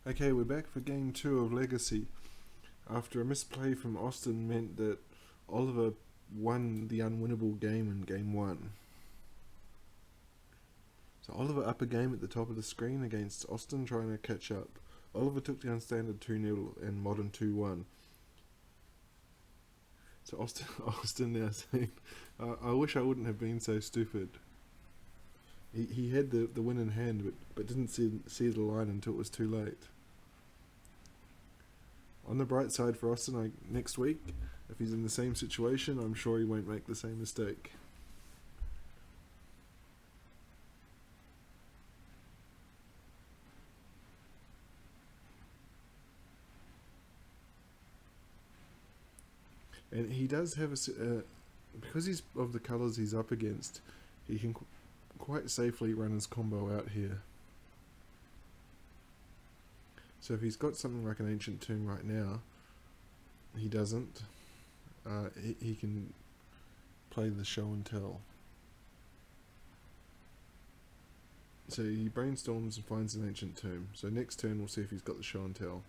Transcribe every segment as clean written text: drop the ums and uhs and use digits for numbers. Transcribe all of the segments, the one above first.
Okay, we're back for game 2 of Legacy. After a misplay from Austin meant that Oliver won the unwinnable game in game 1. So Oliver up a game at the top of the screen against Austin trying to catch up. Oliver took the unstandard 2-0 and modern 2-1. So Austin now saying, I wish I wouldn't have been so stupid. He had the win in hand but didn't see the line until it was too late. On the bright side for Austin, next week, if he's in the same situation, I'm sure he won't make the same mistake. And he does have because he's of the colours he's up against, he can quite safely run his combo out here. So if he's got something like an Ancient Tomb right now, he doesn't. He can play the show and tell. So he brainstorms and finds an Ancient Tomb. So next turn we'll see if he's got the show and tell.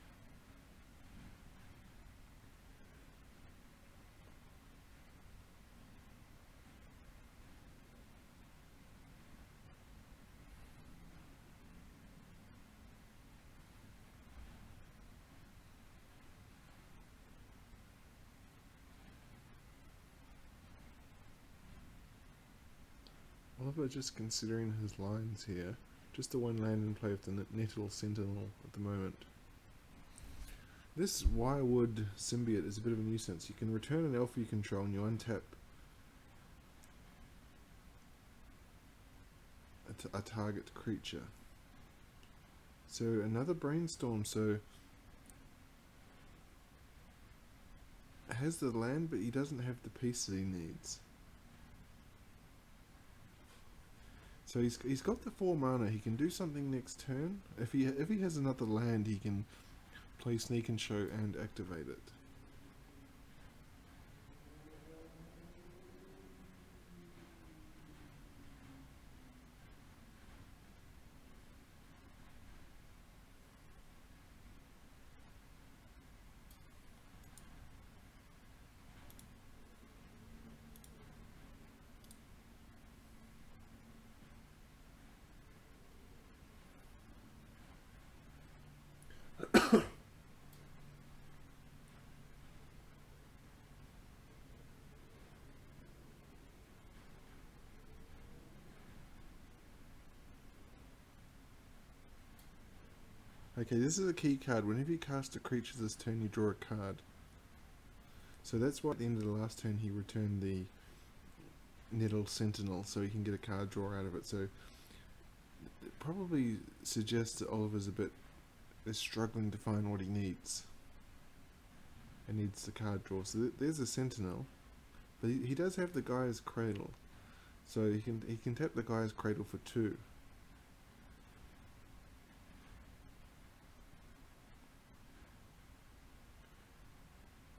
Oliver just considering his lines here. Just the one land in play with the Nettle Sentinel at the moment. This Wirewood Symbiote is a bit of a nuisance. You can return an elf you control and you untap a target creature. So another Brainstorm, so has the land but he doesn't have the piece that he needs. So he's got the 4 mana. He can do something next turn. If he has another land, he can play Sneak and Show and activate it. Okay, this is a key card. Whenever you cast a creature this turn, you draw a card. So that's why at the end of the last turn he returned the Nettle Sentinel, so he can get a card draw out of it. So it probably suggests that Oliver's is struggling to find what he needs. And needs the card draw. So there's a Sentinel. But he does have the Gaia's Cradle. So he can tap the Gaia's Cradle for 2.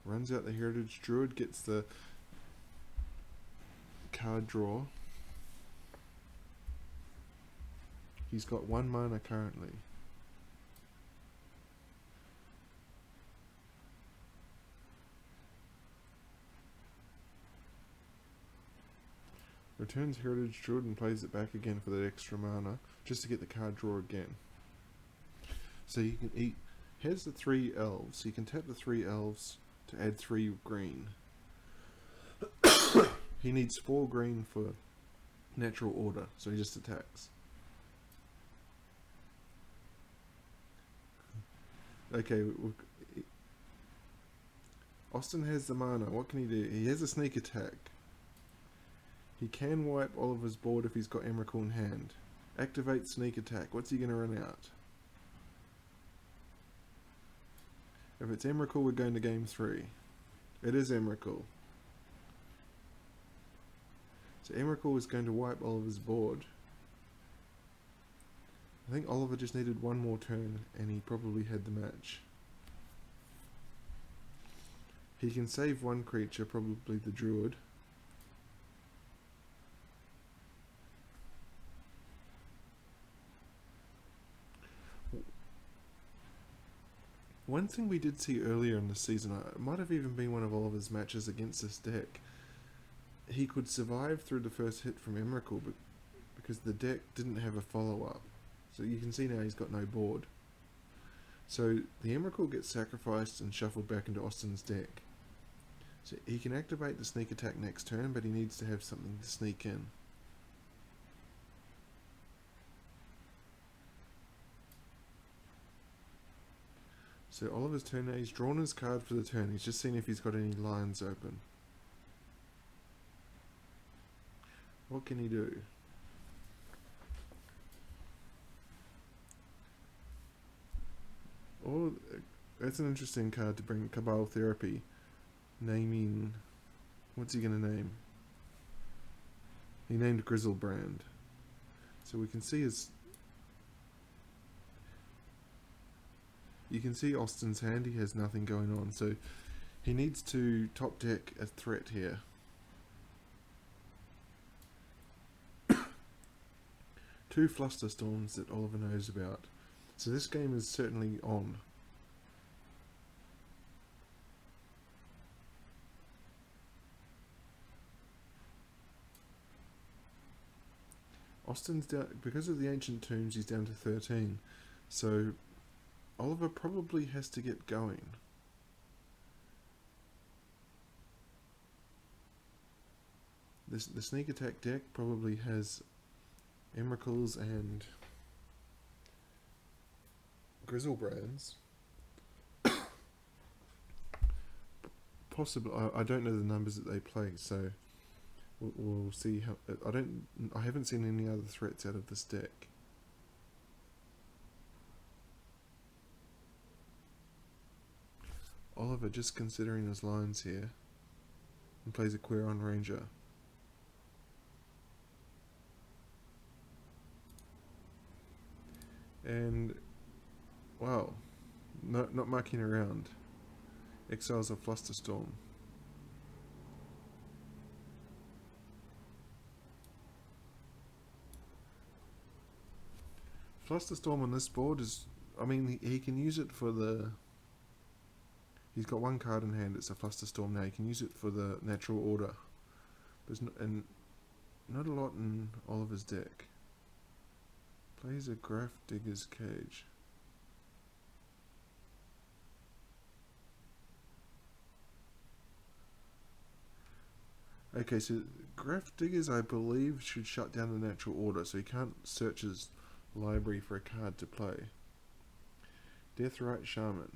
Runs out the Heritage Druid, gets the card draw. He's got 1 mana currently. Returns Heritage Druid and plays it back again for that extra mana, just to get the card draw again. So he has the 3 elves. He can tap the 3 elves to add 3 green. He needs 4 green for natural order, so he just attacks. Okay, Austin has the mana. What can he do? He has a sneak attack. He can wipe Oliver's board if he's got Emrakul in hand. Activate sneak attack. What's he going to run out? If it's Emrakul, we're going to game 3. It is Emrakul. So Emrakul is going to wipe Oliver's board. I think Oliver just needed 1 more turn and he probably had the match. He can save 1 creature, probably the Druid. One thing we did see earlier in the season, it might have even been one of Oliver's matches against this deck, he could survive through the first hit from Emrakul because the deck didn't have a follow-up. So you can see now he's got no board. So the Emrakul gets sacrificed and shuffled back into Austin's deck. So he can activate the sneak attack next turn, but he needs to have something to sneak in. So Oliver's turn now, he's drawn his card for the turn. He's just seen if he's got any lines open. What can he do? Oh, that's an interesting card to bring. Cabal Therapy. Naming... What's he going to name? He named Griselbrand. So we can see his... You can see Austin's hand, he has nothing going on. So he needs to top deck a threat here. Two Flusterstorms that Oliver knows about. So this game is certainly on. Austin's down, because of the Ancient Tombs, he's down to 13. So Oliver probably has to get going. The sneak attack deck probably has Emrakuls and Griselbrands. Possibly, I don't know the numbers that they play, so we'll see how. I haven't seen any other threats out of this deck. Oliver just considering his lines here, and plays a Quirion Ranger. And wow, not mucking around. Exiles a Flusterstorm. Flusterstorm on this board is, I mean, he can use it for the... He's got one card in hand, it's a Flusterstorm now. He can use it for the natural order. There's and not a lot in Oliver's deck. Plays a Graf Digger's Cage. Okay, so Graf Diggers, I believe, should shut down the natural order, so he can't search his library for a card to play. Deathrite Shaman.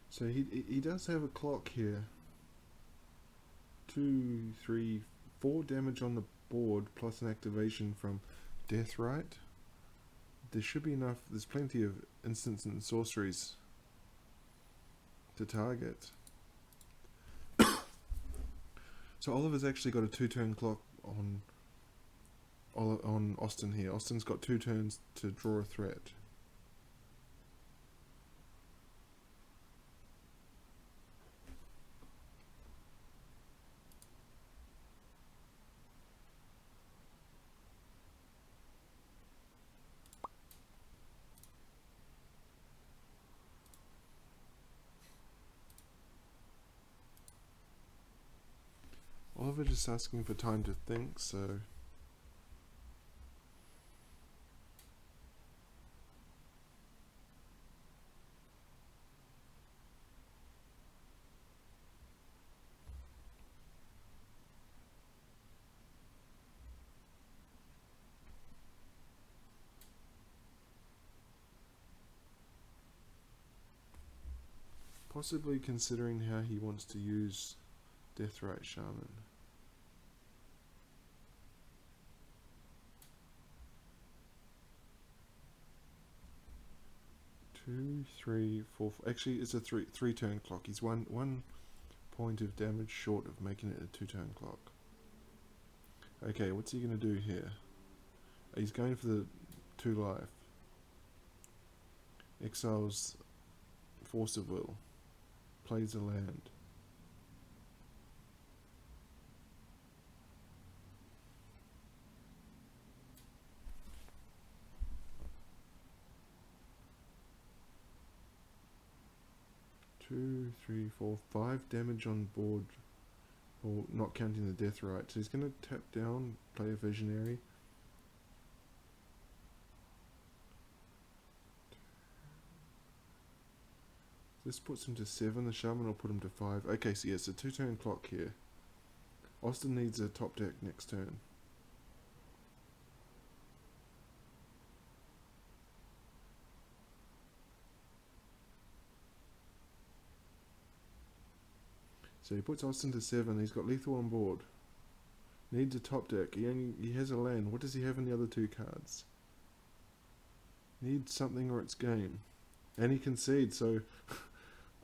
So he does have a clock here. 2, 3, 4 damage on the board plus an activation from Deathrite. There should be enough. There's plenty of instants and sorceries to target. So Oliver's actually got a 2-turn clock on Austin here. Austin's got 2 turns to draw a threat. Oliver just asking for time to think, so... Possibly considering how he wants to use Deathrite Shaman. Two, three, four. Actually, it's a three turn clock. He's one point of damage short of making it a 2-turn clock. Okay, what's he gonna do here? He's going for the 2 life. Exiles Force of Will. Plays a land. Two, three, four, 5 damage on board, or not counting the Deathrite. So he's going to tap down, play a Visionary. This puts him to 7. The Shaman will put him to 5. Okay, so yes, a 2-turn clock here. Austin needs a top deck next turn. So he puts Austin to 7. He's got lethal on board. Needs a top deck. He has a land. What does he have in the other 2 cards? Needs something or it's game. And he concedes, so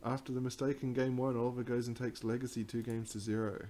after the mistake in game 1, Oliver goes and takes Legacy 2 games to 0.